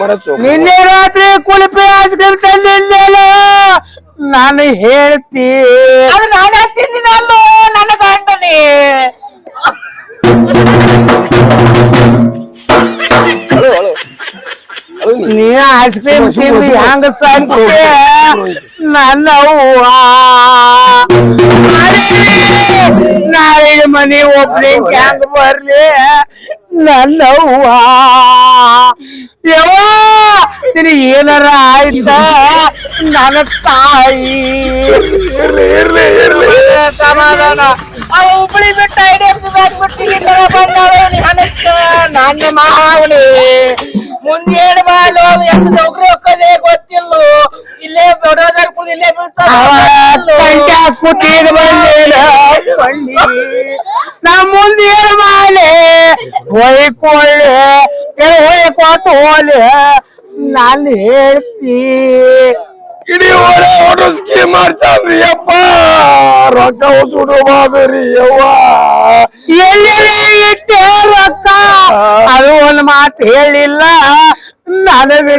ನಿನ್ನೆ ರಾತ್ರಿ ಕುಲ್ಪಿ ice cream ತಂದಿಲ್ಲ ನಾನು ಹೇಳ್ತಿ ಅದು ನಾನು ತಿಂದಿನಲ್ಲೋ ನನ್ನ ಗಂಡನೇ ನೀ ಐಸ್ ಕ್ರೀಮ್ ತಿಂದು ಹೆಂಗ ಸಂತೆ ನನ್ನ ನಾಳೆ ಮನೆ ಓಪನಿಂಗ್ ಹೆಂಗ ಬರ್ಲಿ ನನ್ನ ಯವ್ವ ನಿನಗೆ ಏನಾರ ಆಯ್ತಾ ನನ್ನ ತಾಯಿ ಇರ್ಲಿ ಸಮಾಧಾನ ಹುಬ್ಬಳ್ಳಿ ಬಿಟ್ಟ ನನ್ನ ಮಾವನಿ ಮುಂದೇನು ಮಾಡಲು ಎಷ್ಟು ನೌಕರಿ ಹೋಗೋದೇ ಗೊತ್ತಿಲ್ಲ ಇಲ್ಲೇ ಇಲ್ಲೇ ನಾ ಮುಂದೆ ಏನು ಮಾಡಿ ಹೊಯ್ಕೊಳ್ಳಿ ಹೊಯ್ಕೊಟ್ಟು ಹೋಲಿ ನಾನು ಹೇಳ್ತಿ ಇಡೀ ಓಡೋ ಸ್ಕೀಮ್ ಮಾಡ್ತಾನ್ರಿ ಅಪ್ಪ ರೊಕ್ಕ ಸುಡು ಬಾದ್ರಿ ಯವ್ವ ಎಲ್ಲಿ ಇಟ್ಟೆ ರೊಕ್ಕ ಅದು ಒಂದು ಮಾತು ಹೇಳಿಲ್ಲ ನನಗೆ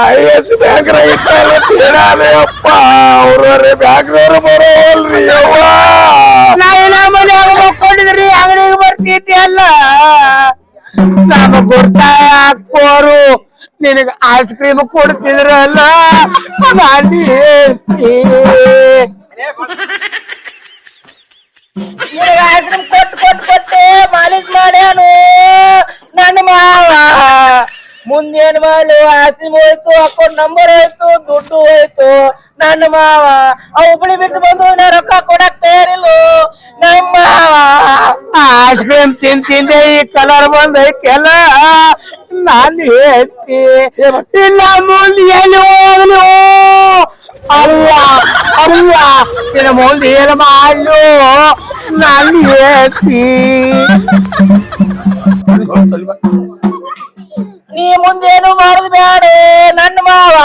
IS ಬ್ಯಾಂಕ್ ಹೇಳಾರೆ ಅಪ್ಪ ಅವ್ರವ್ರೆ ಬ್ಯಾಂಕ್ನವ್ರು ಬರೋಲ್ರಿ ಯವ್ವ ನಾವೆಲ್ಲ ಮನೆಯಾಗ ಮಕ್ಕೊಂಡಿದ್ರಿ ಅಂಗಡಿಗೆ ಬರ್ತಿದ್ದೆ ಅಲ್ಲ ನಮ್ಮ ಗುರ್ತಾಯ ಹಾಕೋರು ನಿನಗ ಐಸ್ ಕ್ರೀಮ್ ಕೊಡ್ತಿದ್ರಲ್ಲ ನಾನು ಐಸ್ ಕ್ರೀಮ್ ಕೊಟ್ಟೆ ಮಾಲೀಶ್ ಮಾಡ್ಯಾನು ನನ್ನ ಮಾವ ಮುಂದೇನ್ ಮಾಡು ಆಸಿಮ್ ಹೋಯ್ತು ಅಕೌಂಟ್ ನಂಬರ್ ಹೋಯ್ತು ದುಡ್ಡು ಹೋಯ್ತು ನನ್ನ ಮಾವ ಹುಬ್ಬಳ್ಳಿ ಬಿಟ್ಟು ಬಂದು ನಾ ರೊಕ್ಕ ಕೊಡಕ್ ತಯಾರಿಲ್ಲ ನಮ್ಮ ಮಾವ ಐಸ್ ಕ್ರೀಮ್ ತಿಂತಿಂದೆ ಈ ಕಲರ್ ಬಂದೈತೆಲ್ಲ ನಾನು ಹೇಳ್ತಿ ಇಲ್ಲ ಮುಂದೆ ಎಲ್ಲಿ ಹೋಗ್ಲು ಅಲ್ಲ ಅಲ್ಲ ನಿನ್ನ ಮುಂದೆ ಏನು ಮಾಡ್ಲು ನಾನು ಹೇಳ್ತಿ ನೀ ಮುಂದೇನು ಮಾಡುದು ಬೇಡ ನನ್ನ ಮಾವ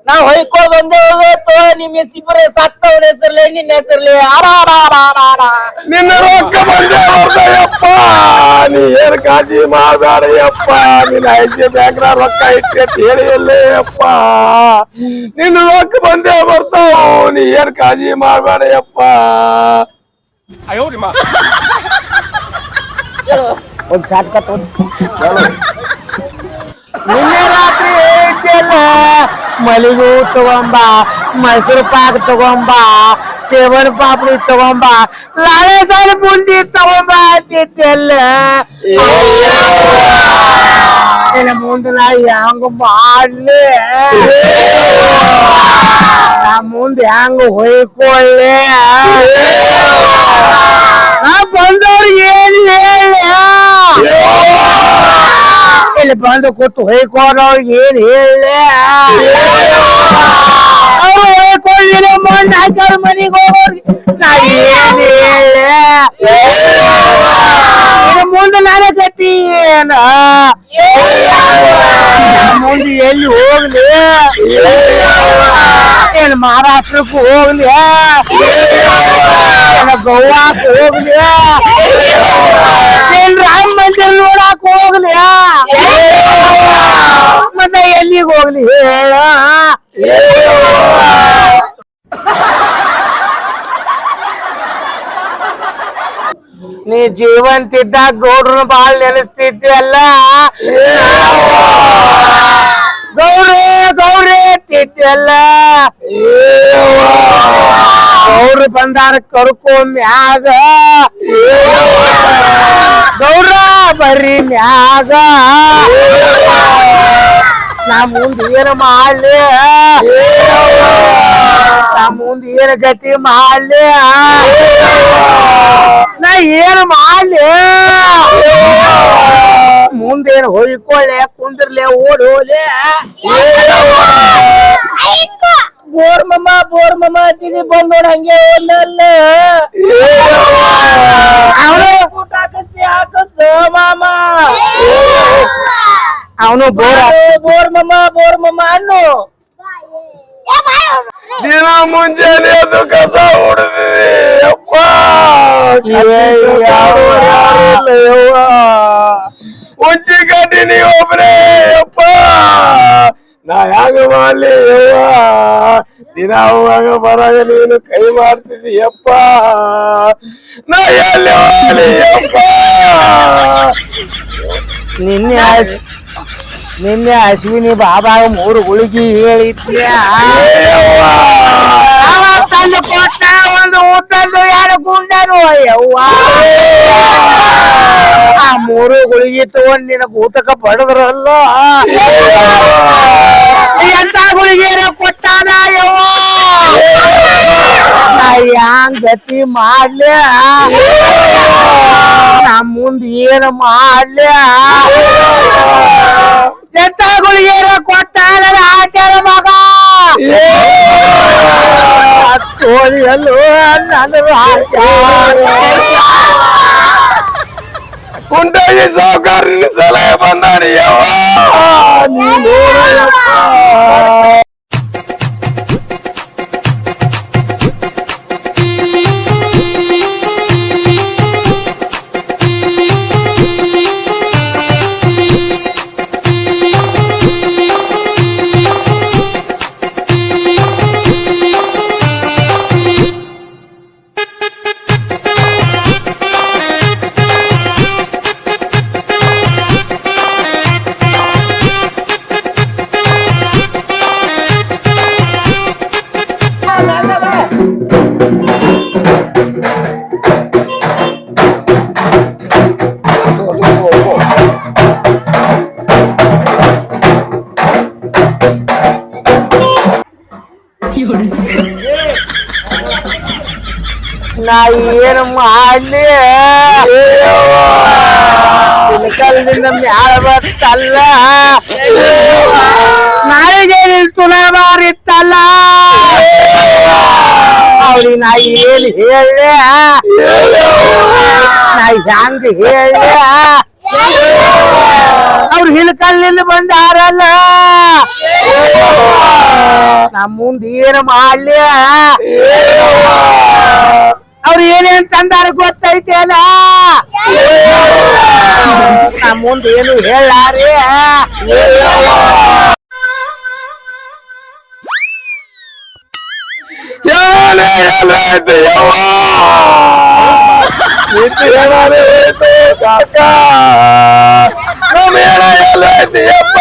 ನಾವ್ ಹೊಯ್ಕೊಳ್ಳೋದು ಒಂದೇ ಹೋಗೋತು ನಿಮ್ ಇಬ್ಬರ ಸತ್ತವನ ಹೆಸರ್ಲಿ ನಿನ್ನ ಹೆಸರ್ಲಿ ನಿನ್ನ ರೊಕ್ಕ ಬಂದೇಯಪ್ಪ ನೀ ಏನ್ ಕಾಳಜಿ ಮಾಡಬೇಡಯ್ಯಪ್ಪ ನಿನ್ನ IC ಬ್ಯಾಂಕ್ ರೊಕ್ಕ ಇಟ್ಟೆ ಹೇಳಿಯಲ್ಲೇ ಅಪ್ಪ ನಿನ್ನ ರೊಕ್ಕ ಬಂದೇ ಬರ್ತಾವ ನೀ ಏನ್ ಕಾಳಜಿ ಮಾಡಬೇಡಯ್ಯಪ್ಪ ಒಂದ್ ಶಾಟ್ ಕಟ್ ನಿನ್ನೆ ರಾತ್ರಿ ಹೇಳ್ತಿಯಲ್ಲ ಮಲಿಗೂ ತಗೊಂಬ ಮೈಸೂರು ಪಾಕ್ ತಗೊಂಬ ಸೇವನ್ ಪಾಪಡಿ ತಗೊಂಬ ಲಾಳೆ ಸಾರಿ ಬುಂದಿ ತಗೊಂಬ ಅಂತಿದ್ದೆಲ್ಲ ಮುಂದೆ ನಾ ಹೆಂಗ ಮಾಡ್ಲಿ ನಾ ಮುಂದೆ ಹೆಂಗ ಹೊಯ್ಕೊಳ್ಳಿ ನಾ ಬಂದವ್ರಿಗೆ ಏನ್ ಹೇಳಿ ಇಲ್ಲಿ ಬಂದು ಕೊಟ್ಟು ಹೊಯ್ಕೊಳ್ಳೋರ್ಗೆ ಏನ್ ಹೇಳಿ ಅವ್ರು ಹೊಯ್ಕೊಳ್ಳಿ ಮಣ್ಣು ಹಾಕೋರ್ ಮನೆಗೆ ಹೋಗೋರ್ಗೆ ನಾ ಏನ್ ಹೇಳಿ ಮುಂದೆ ನಾನೇ ಕತ್ತಿ ಏನ ಮುಂದೆ ಎಲ್ಲಿ ಹೋಗ್ಲಿ ಏನ್ ಮಹಾರಾಷ್ಟ್ರಕ್ಕೆ ಹೋಗ್ಲಿ ಗೋವಾಕ್ ಹೋಗ್ಲಿ ಏನ್ ರಾಮ ಮಂದಿರ ನೋಡಕ್ ಹೋಗ್ಲಿ ಮತ್ತೆ ಎಲ್ಲಿಗೆ ಹೋಗ್ಲಿ ಹೇಳ ನೀ ಜೀವಂತಿದ್ದಾಗ ಗೌಡ್ರನ್ನ ಬಾಳ್ ನೆನೆಸ್ತಿದ್ದೆ ಅಲ್ಲ ಗೌರಿ ತಿದ್ದಲ್ಲ ಗೌಡ್ರು ಬಂದಾರ ಕರ್ಕೊ ಮ್ಯಾಗ ಗೌಡ್ರ ಬರ್ರಿ ಮ್ಯಾಗ ನಾ ಮುಂದೆ ಏನು ಮಾಡ್ಲಿ ನಾ ಮುಂದೆ ಏನು ಗತಿ ಮಾಡ್ಲಿ ನಾ ಏನು ಮಾಡ್ಲಿ ಮುಂದೇನು ಹೊಯ್ಕೊಳ್ಳೆ ಕುಂದ್ರಲೆ ಓಡಿ ಹೋಲೆ ಬೋರ್ ಮಮ್ಮ ಅಂತಿದಿ ಬಂದ್ ನೋಡ್ ಹಂಗೆ ಓದ್ನಲ್ಲ ಊಟ ಹಾಕಸ್ ಮಾಮ ಅವನು ಬೋರ್ ಮಮ್ಮ ಅನ್ನು ದಿನ ಮುಂಜಾನೆ ಅದು ಕಸ ಹೊಡೆದಿದೆ ಅಪ್ಪ ಮುಂಚೆ ಕಟ್ಟಿ ನೀವೊಬ್ರೇ ಯಪ್ಪ ನಾ ಹೆಂಗ ಮಾಡ್ಲಿ ಯವ್ವ ದಿನ ಅವಾಗ ಬರಾಗ ನೀನು ಕೈ ಮಾಡ್ತಿದ್ದಿ ಯಪ್ಪ ನಾ ಎಲ್ಲಿ ಹೋಗ್ಲಿ ಯಪ್ಪ ನಿನ್ನೆ ಅಶ್ವಿನಿ ಬಾಬಾಗ 3 ಗುಳಿಗಿ ಹೇಳಿದ್ಯ ತಂದು ಕೊಟ್ಟ ಒಂದು ಊಟದ್ದು 2 ಗುಂಡನು ಯವ್ವ ಆ 3 ಗುಳಿಗಿ ತಗೊಂಡ್ ನಿನಗ ಊಟಕ್ಕ ಪಡೆದ್ರಲ್ಲ ಎಂತ ಗುಳಿಗೇರ ಕೊಟ್ಟಾನ ಯವ್ವ ನಾ ಹ್ಯಾಂಗ ಗತಿ ಮಾಡ್ಲ್ಯಾ ನಾ ಮುಂದ್ ಏನ್ ಮಾಡ್ಲ್ಯಾ ಎಂತ ಗುಳಿಗೇರ ಕೊಟ್ಟಾನ ಆಚಾರ ಮಗ ತೋರಿಯಲ್ಲೋ ನನ್ನ ಕುಂಟಾಗಿ ಸಾವುಕಾರ ಸಲಹೆ ಬಂದಾನಿ ಯವ್ವ ನೀನು ನಾ ಏನ್ ಮಾಡ್ಲಿ ಇಳಕಲ್ದಿಂದ ಮ್ಯಾಲ ಬರ್ತಲ್ಲ ನಾಳೆಗೆ ತುಲ ಬಾರಿತ್ತಲ್ಲ ಅವ್ರಿಗೆ ನಾ ಏನ್ ಹೇಳ ನಾ ಹ್ಯಾಂಗ ಹೇಳ ಅವ್ರು ಹಿಳಕಲ್ಲಿಂದ ಬಂದಾರಲ್ಲ ನಾ ಮುಂದ್ ಏನ್ ಮಾಡ್ಲಿ ಅವ್ರು ಏನೇನ್ ತಂದಾರ ಗೊತ್ತೈತೆ ಅಲ್ಲ ನಾ ಮುಂದ್ ಏನು ಹೇಳಾರಿ ಕಾಕ ಎಲ್ಲೈತಿಯಪ್ಪ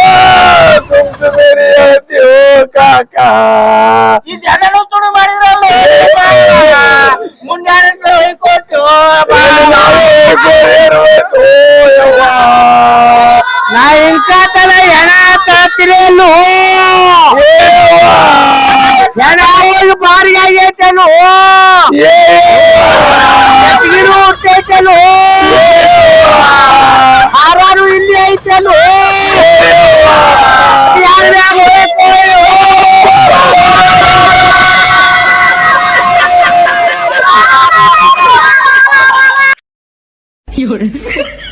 ಸುಮ್ಸುಮೇರಿ ಹೇಳ್ತೀವೋ ಕಾಕ ಈ ಜನನು ತುಡು ಮಾಡಿದ್ರಲ್ಲ ಮುಂಜಾನೆ ಹೊಯ್ಕೊಟ್ಟು ನಾ ಇಂಕಾತನ ಹೆಣ ತತ್ತಿರೇನು ಹೆಣ ಹೋಗಿ ಬಾರಿಗೆ ಆಗೈತೇನು ಎತ್ತಿಗಿರು ಹುಟ್ಟೈತೇನು ಹಾರಾರು ಇಲ್ಲಿ ಐತೇನು ಯಾರ್ಯಾಗ ಹೋಯ್ತು